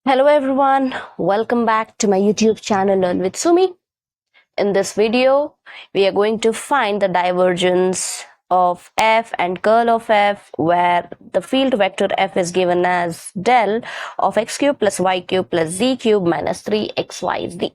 Hello everyone, welcome back to my YouTube channel Learn with Sumi. In this video, we are going to find the divergence of f and curl of f, where the field vector f is given as del of x cube plus y cube plus z cube minus 3xyz.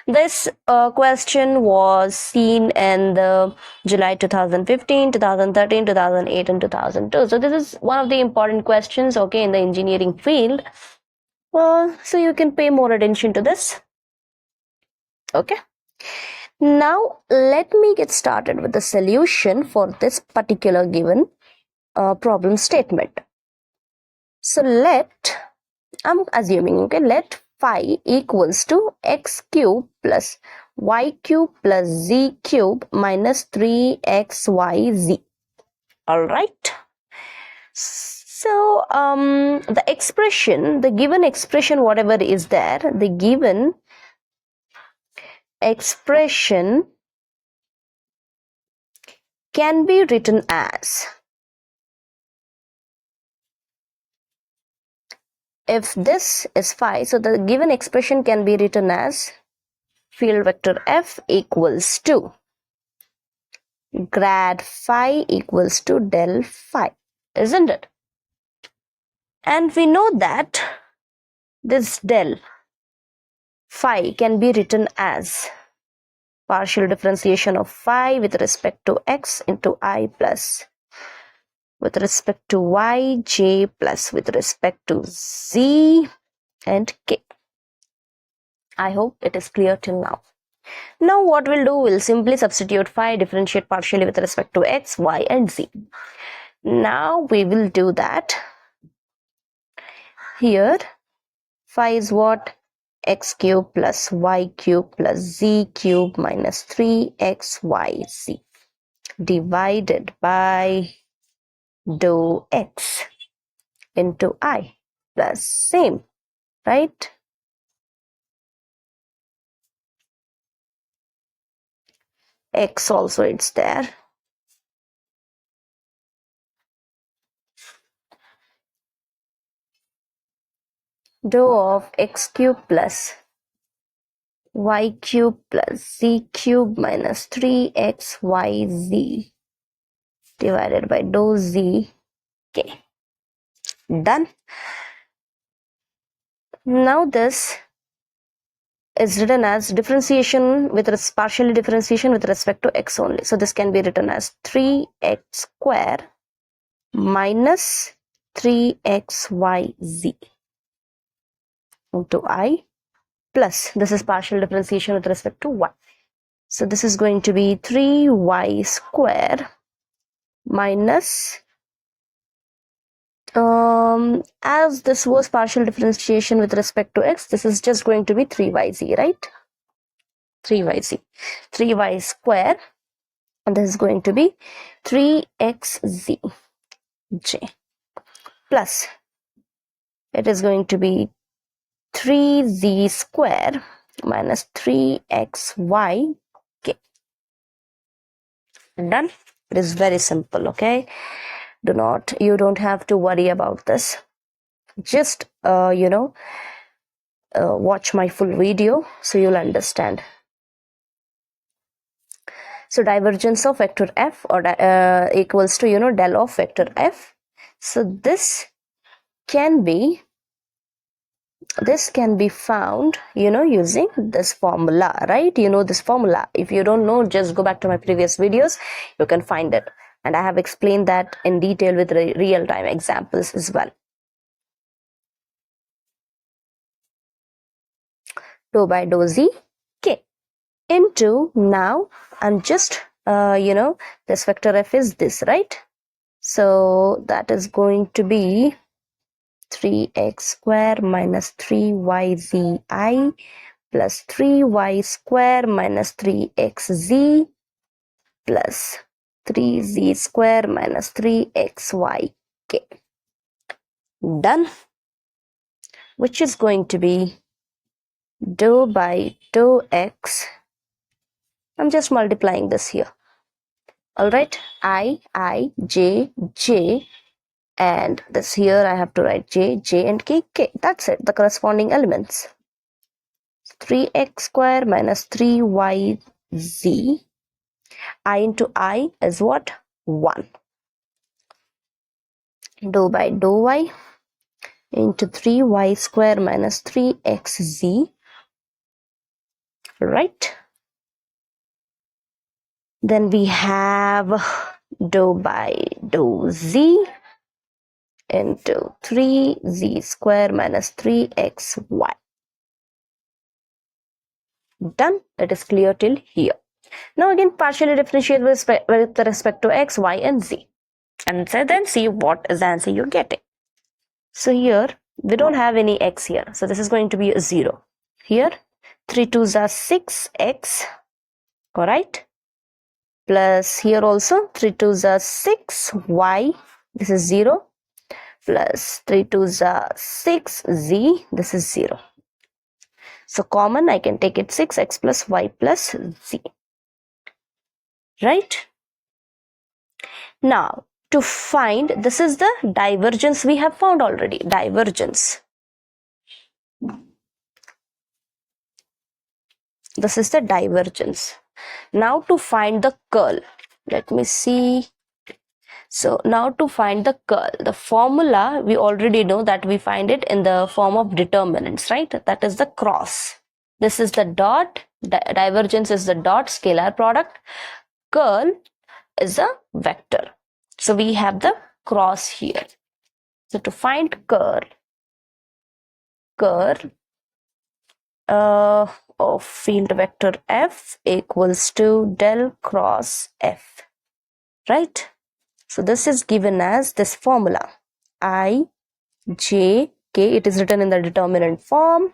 This question was seen in the July 2015, 2013, 2008 and 2002. So this is one of the important questions, okay, in the engineering field. So you can pay more attention to this. Okay. Now let me get started with the solution for this particular given problem statement. So I'm assuming, okay, let phi equals to x cube plus y cube plus z cube minus 3xyz. All right. So the given expression, whatever is there, the given expression can be written as, if this is phi, so the given expression can be written as field vector f equals to grad phi equals to del phi, isn't it? And we know that this del phi can be written as partial differentiation of phi with respect to x into I plus with respect to y, j plus with respect to z and k. I hope it is clear till now. Now what we'll do, we'll simply substitute phi, differentiate partially with respect to x, y and z. Now we will do that. Here phi is what? X cube plus y cube plus z cube minus 3xyz divided by dou x into I plus same, right? X also it's there. Dou of x cube plus y cube plus z cube minus 3xyz divided by dou z k. Done. Now this is written as differentiation with partially differentiation with respect to x only. So this can be written as 3x square minus 3xyz into I plus, this is partial differentiation with respect to y. So this is going to be 3y square minus, as this was partial differentiation with respect to x, this is just going to be 3yz, right? 3y square, and this is going to be 3xz j plus, it is going to be 3z square minus 3xy k. Done. It is very simple, okay? You don't have to worry about this. Just watch my full video so you'll understand. So divergence of vector f or equals to del of vector f. So this can be found using this formula, right? This formula. If you don't know, just go back to my previous videos, you can find it, and I have explained that in detail with real-time examples as well. Dou by dou z k into, now I'm just this vector f is this, right? So that is going to be 3x square minus 3yzi plus 3y square minus 3xz plus 3z square minus 3xyk. Done. Which is going to be dou by dou x. I'm just multiplying this here. All right, I, j, And this here I have to write j and k. That's it, the corresponding elements. 3x square minus 3yz. I into I is what? 1. Dou by dou y into 3y square minus 3xz. Right? Then we have dou by dou z into 3z square minus 3xy. Done. It is clear till here. Now again partially differentiate with respect to x, y and z. And then see what is the answer you're getting. So here we don't have any x here. So this is going to be a 0. Here 3 2s are 6x. Alright. Plus here also 3 2s are 6y. This is 0. Plus 3 2s are 6z. This is 0. So common, I can take it 6x plus y plus z. Right? Now, to find, this is the divergence we have found already. Divergence. This is the divergence. Now to find the curl. Let me see. So now to find the curl, the formula we already know that we find it in the form of determinants, right? That is the cross. This is the dot, divergence is the dot scalar product, curl is a vector. So we have the cross here. So to find curl of field vector f equals to del cross f, right? So this is given as this formula I, j, k. It is written in the determinant form.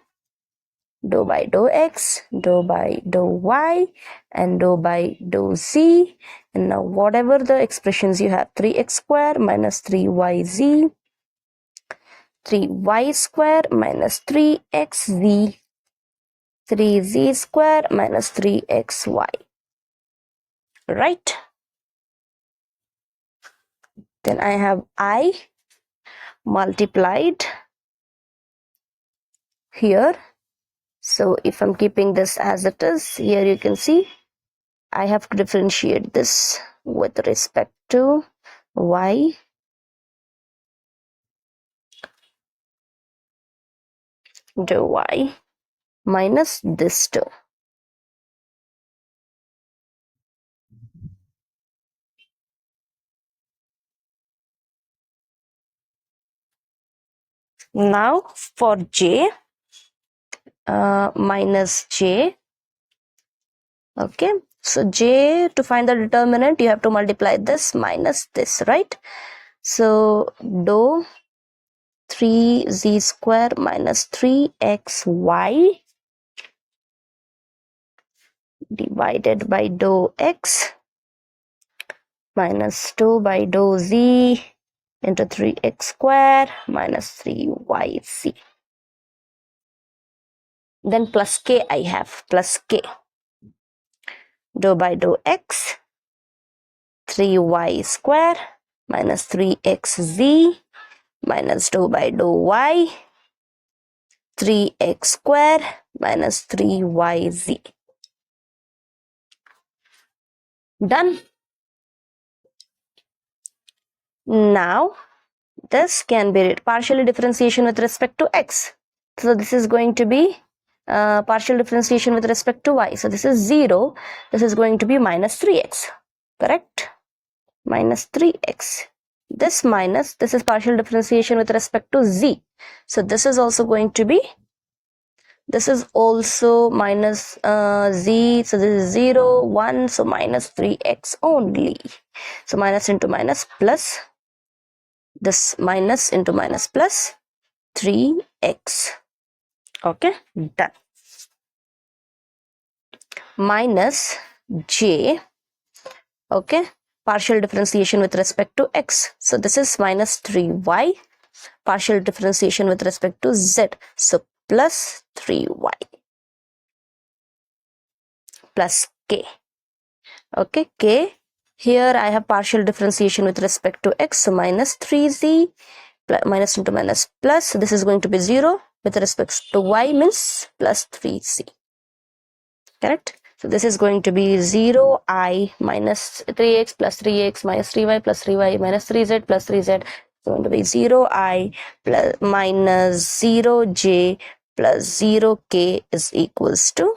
Dou by dou x, dou by dou y, and dou by dou z. And now whatever the expressions you have, 3x square minus 3yz, 3y square minus 3xz, 3z square minus 3xy. Right? Then I have I multiplied here. So if I'm keeping this as it is, here you can see I have to differentiate this with respect to y dou y minus this term. Now for j, minus j. Okay, so j, to find the determinant you have to multiply this minus this, right? So dou 3z square minus 3xy divided by dou x minus 2 by dou z into 3x square minus 3yz. Then plus k I have, plus k. Dou by dou x, 3y square minus 3xz minus dou by dou y, 3x square minus 3yz. Done. Now this can be partially differentiation with respect to x. So this is going to be partial differentiation with respect to y. So this is 0. This is going to be minus 3x. Correct? Minus 3x. This minus, this is partial differentiation with respect to z. So this is also going to be, this is also minus z. So this is 0, 1. So minus 3x only. So minus into minus plus, this minus into minus plus 3x. Okay, done. Minus j, okay, partial differentiation with respect to x. So this is minus 3y, partial differentiation with respect to z. So plus 3y plus k. Okay, k Here I have partial differentiation with respect to x, so minus 3z minus into minus plus, so this is going to be 0 with respect to y, means plus 3z, correct? So this is going to be 0I minus 3x plus 3x minus 3y plus 3y minus 3z plus 3z. It's going to be 0I plus minus 0j plus 0k is equals to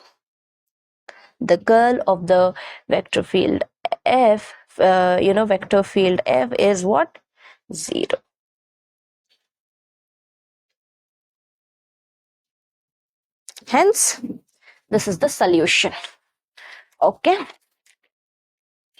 the curl of the vector field f. Vector field f is what? 0. Hence, this is the solution. Okay.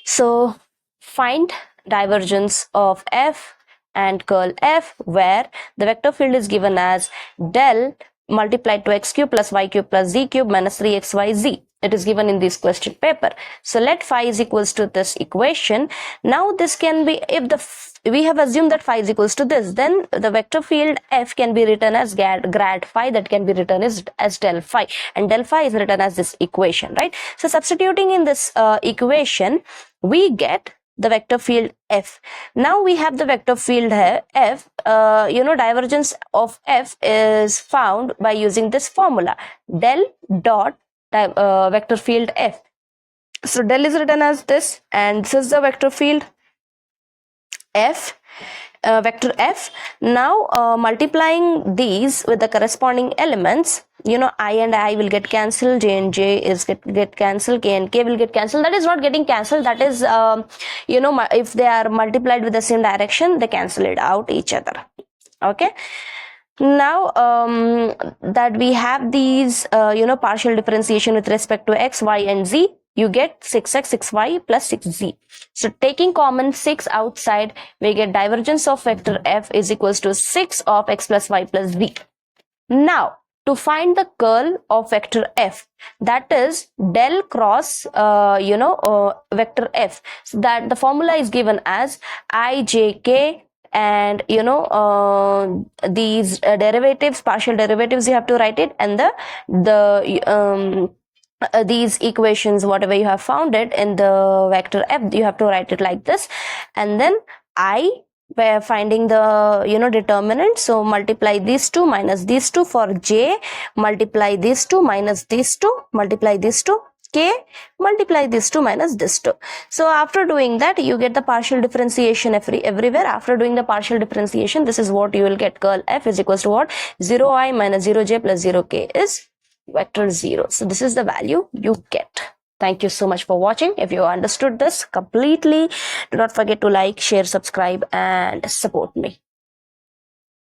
So find divergence of f and curl f, where the vector field is given as del multiplied to x cube plus y cube plus z cube minus 3xyz. It is given in this question paper. So let phi is equals to this equation. Now this can be, if we have assumed that phi is equals to this, then the vector field f can be written as grad phi, that can be written as del phi, and del phi is written as this equation, right? So substituting in this equation, we get the vector field f. Now we have the vector field f. Divergence of f is found by using this formula, del dot vector field f. So del is written as this, and this is the vector field f, vector f. Now multiplying these with the corresponding elements, I and I will get cancelled, j and j is get cancelled, k and k will get cancelled. That is not getting cancelled, that is if they are multiplied with the same direction, they cancel it out each other. Okay. Now that we have these partial differentiation with respect to x, y and z, you get 6x, 6y plus 6z. So taking common 6 outside, we get divergence of vector f is equals to 6 of x plus y plus z. Now to find the curl of vector f, that is del cross vector f, so that the formula is given as ijk, and these derivatives, partial derivatives, you have to write it, and these equations, whatever you have found it in the vector f, you have to write it like this. And then we're finding the determinant, so multiply these two minus these two for j, multiply these two minus these two, multiply these two, k, multiply this 2 minus this 2. So after doing that, you get the partial differentiation everywhere. After doing the partial differentiation, this is what you will get. Curl f is equals to what? 0I minus 0j plus 0k is vector 0. So this is the value you get. Thank you so much for watching. If you understood this completely, do not forget to like, share, subscribe and support me.